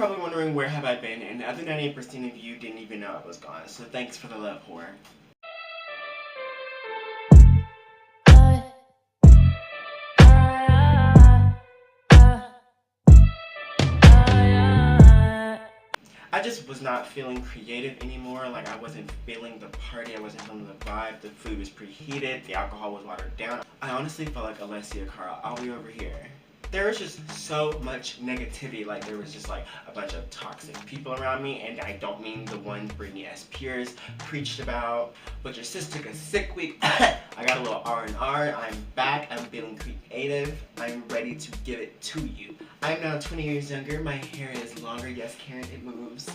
probably wondering where have I been, and the other 98% of you didn't even know I was gone, so thanks for the love, whore. I just was not feeling creative anymore. Like, I wasn't feeling the party, I wasn't feeling the vibe, the food was preheated, the alcohol was watered down. I honestly felt like Alessia Cara, I'll be over here. There was just so much negativity. Like, there was just like a bunch of toxic people around me, and I don't mean the ones Britney S. Spears preached about, but your sis took a sick week. I got a little R&R, I'm back, I'm feeling creative, I'm ready to give it to you. I'm now 20 years younger, my hair is longer, yes Karen, it moves.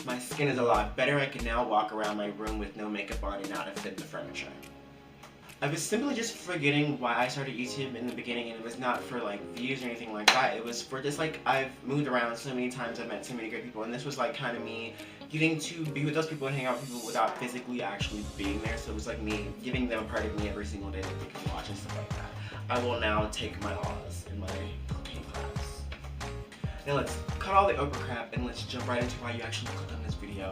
My skin is a lot better, I can now walk around my room with no makeup on and not offend the furniture. I was simply just forgetting why I started YouTube in the beginning, and it was not for like views or anything like that. It was for just like, I've moved around so many times, I've met so many great people, and this was like kind of me getting to be with those people and hang out with people without physically actually being there. So it was like me giving them a part of me every single day that they can watch and stuff like that. I will now take my Oz in my cooking class. Now let's cut all the Oprah crap and let's jump right into why you actually clicked on this video.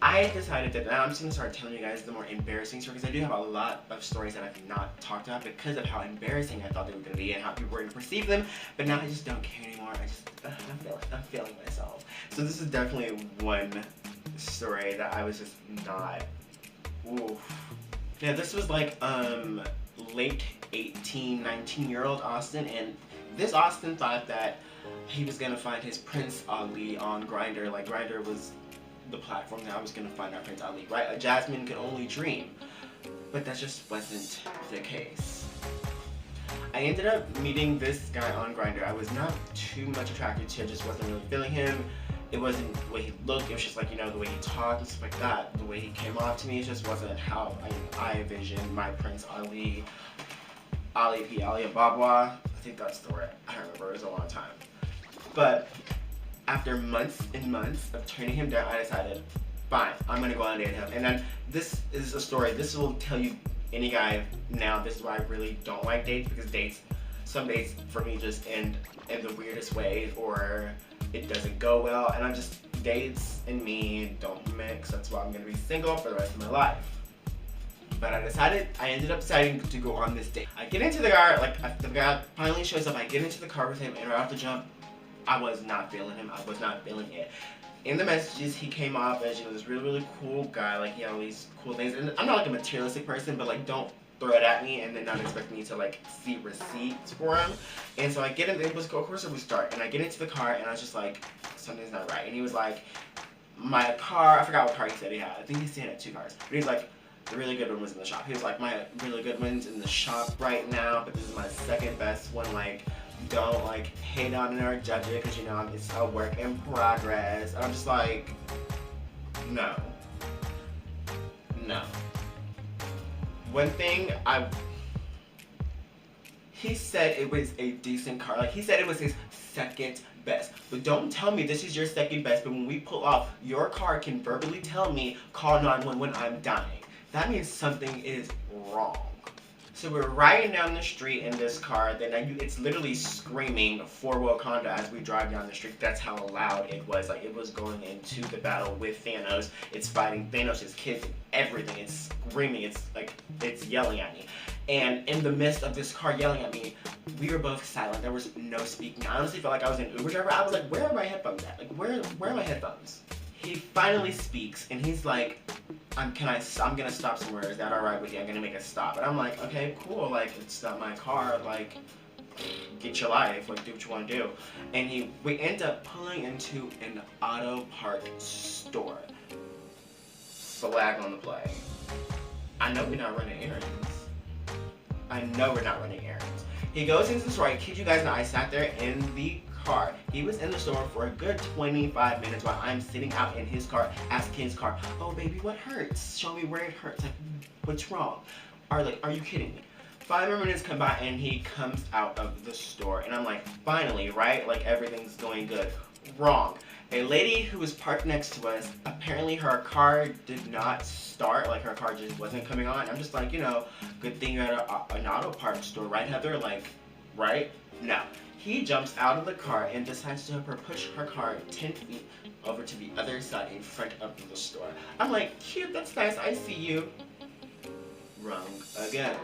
I decided that now I'm just going to start telling you guys the more embarrassing stories, because I do have a lot of stories that I've not talked about because of how embarrassing I thought they were going to be and how people were going to perceive them, but now I just don't care anymore. I'm feeling myself. So this is definitely one story that I was just not, oof. Yeah, this was like late 18, 19-year-old Austin, and this Austin thought that he was going to find his Prince Ali on Grindr. Like, Grindr was the platform that I was going to find out Prince Ali, right? A Jasmine could only dream. But that just wasn't the case. I ended up meeting this guy on Grindr. I was not too much attracted to him, just wasn't really feeling him. It wasn't the way he looked, it was just like, you know, the way he talked and stuff like that. The way he came off to me, it just wasn't how I envisioned my Prince Ali, Ali Ababwa. I think that's the word. I don't remember, it was a long time. But after months and months of turning him down, I decided, fine, I'm gonna go on a date with him. And then this is a story, this will tell you any guy now, this is why I really don't like dates, because some dates for me just end in the weirdest ways, or it doesn't go well, and dates and me don't mix. That's why I'm gonna be single for the rest of my life. But I ended up deciding to go on this date. I get into the car, like the guy finally shows up, I get into the car with him, and right off the jump, I was not feeling him, I was not feeling it. In the messages, he came off as, you know, this really, really cool guy, like he had all these cool things, and I'm not like a materialistic person, but like don't throw it at me and then not expect me to like see receipts for him. And so I get in, of course it would start, and I get into the car and I was just like, something's not right. And he was like, my car, I forgot what car he said he had, I think he said he had 2 cars, but he's like, the really good one was in the shop. He was like, my really good one's in the shop right now, but this is my second best one, like, don't like hate on it or judge it, because you know it's a work in progress. And I'm just like, no. One thing he said it was a decent car, like he said it was his second best, but don't tell me this is your second best, but when we pull off, your car can verbally tell me, call 911 when I'm dying. That means something is wrong. So we're riding down the street in this car, then it's literally screaming 4-wheel Honda as we drive down the street. That's how loud it was. Like, it was going into the battle with Thanos. It's fighting Thanos' kids and everything. It's screaming. It's like, it's yelling at me. And in the midst of this car yelling at me, we were both silent. There was no speaking. I honestly felt like I was an Uber driver. I was like, where are my headphones at? Like, where are my headphones? He finally speaks, and he's like, I'm gonna stop somewhere. Is that alright with you? I'm gonna make a stop. And I'm like, okay, cool. Like, it's not my car. Like, get your life. Like, do what you want to do. And we end up pulling into an auto part store. Flag on the play. I know we're not running errands. He goes into the store. I kid you guys not, I sat there in the car. He was in the store for a good 25 minutes while I'm sitting out in his car, asking his car, oh baby, what hurts? Show me where it hurts. Like, what's wrong? Are you kidding me? 5 more minutes come by and he comes out of the store, and I'm like, finally, right? Like, everything's going good. Wrong. A lady who was parked next to us, apparently her car did not start, like her car just wasn't coming on. I'm just like, you know, good thing you're at an auto parts store, right, Heather? Like, right? No. He jumps out of the car and decides to help her push her car 10 feet over to the other side in front of the store. I'm like, cute, that's nice, I see you. Wrong again.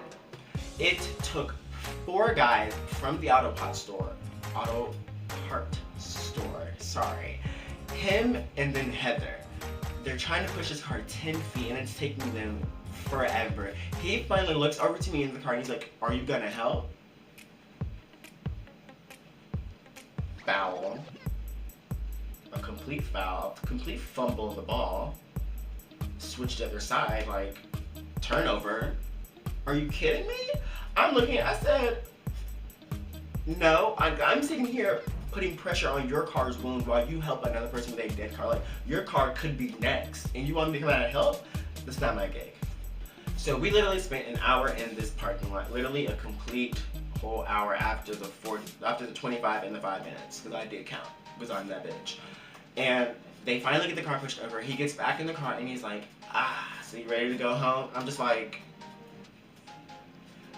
It took 4 guys from the auto part store, sorry, him and then Heather. They're trying to push his car 10 feet and it's taking them forever. He finally looks over to me in the car and he's like, are you gonna help? Foul. A complete foul. Complete fumble of the ball. Switch to the other side, like, turnover. Are you kidding me? I'm looking at, I said, no, I'm sitting here putting pressure on your car's wound while you help another person with a dead car. Like, your car could be next, and you want me to come out and help? That's not my gig. So we literally spent an hour in this parking lot, literally a complete whole hour after the 25 and the 5 minutes, because I did count, because I'm that bitch. And they finally get the car pushed over. He gets back in the car and he's like, so you ready to go home? I'm just like,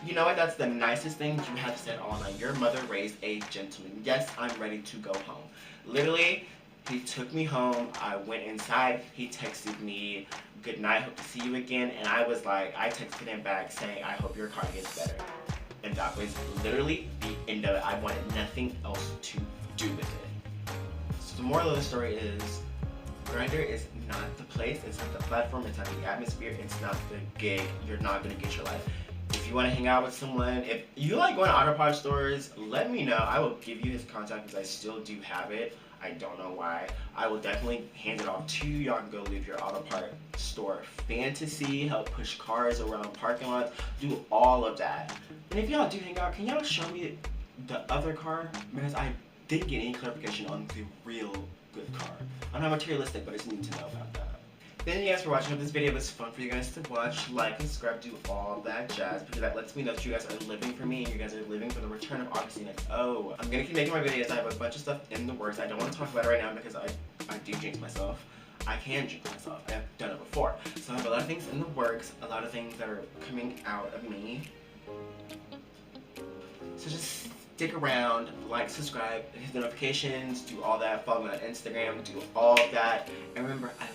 you know what, that's the nicest thing you have said all night. Your mother raised a gentleman. Yes, I'm ready to go home. Literally, he took me home. I went inside. He texted me, good night, hope to see you again. And I was like, I texted him back saying, I hope your car gets better. And that was literally the end of it. I wanted nothing else to do with it. So the moral of the story is, Grindr is not the place, it's not the platform, it's not the atmosphere, it's not the gig. You're not gonna get your life. If you want to hang out with someone, if you like going to Autopod stores, let me know. I will give you his contact because I still do have it. I don't know why. I will definitely hand it off to you. Y'all can go live your Autopod store fantasy, help push cars around parking lots, do all of that. And if y'all do hang out, can y'all show me the other car? Because I didn't get any clarification on the real good car. I'm not materialistic, but I just need to know about that. Thank you guys for watching. I hope this video was fun for you guys to watch. Like and subscribe, do all that jazz, because that lets me know that you guys are living for me and you guys are living for the return of Augustine XO. I'm gonna keep making my videos. I have a bunch of stuff in the works. I don't want to talk about it right now because I do jinx myself. I can jinx myself. I've done it before. So I have a lot of things in the works, a lot of things that are coming out of me. So just stick around, like, subscribe, hit the notifications, do all that, follow me on Instagram, do all of that. And remember, I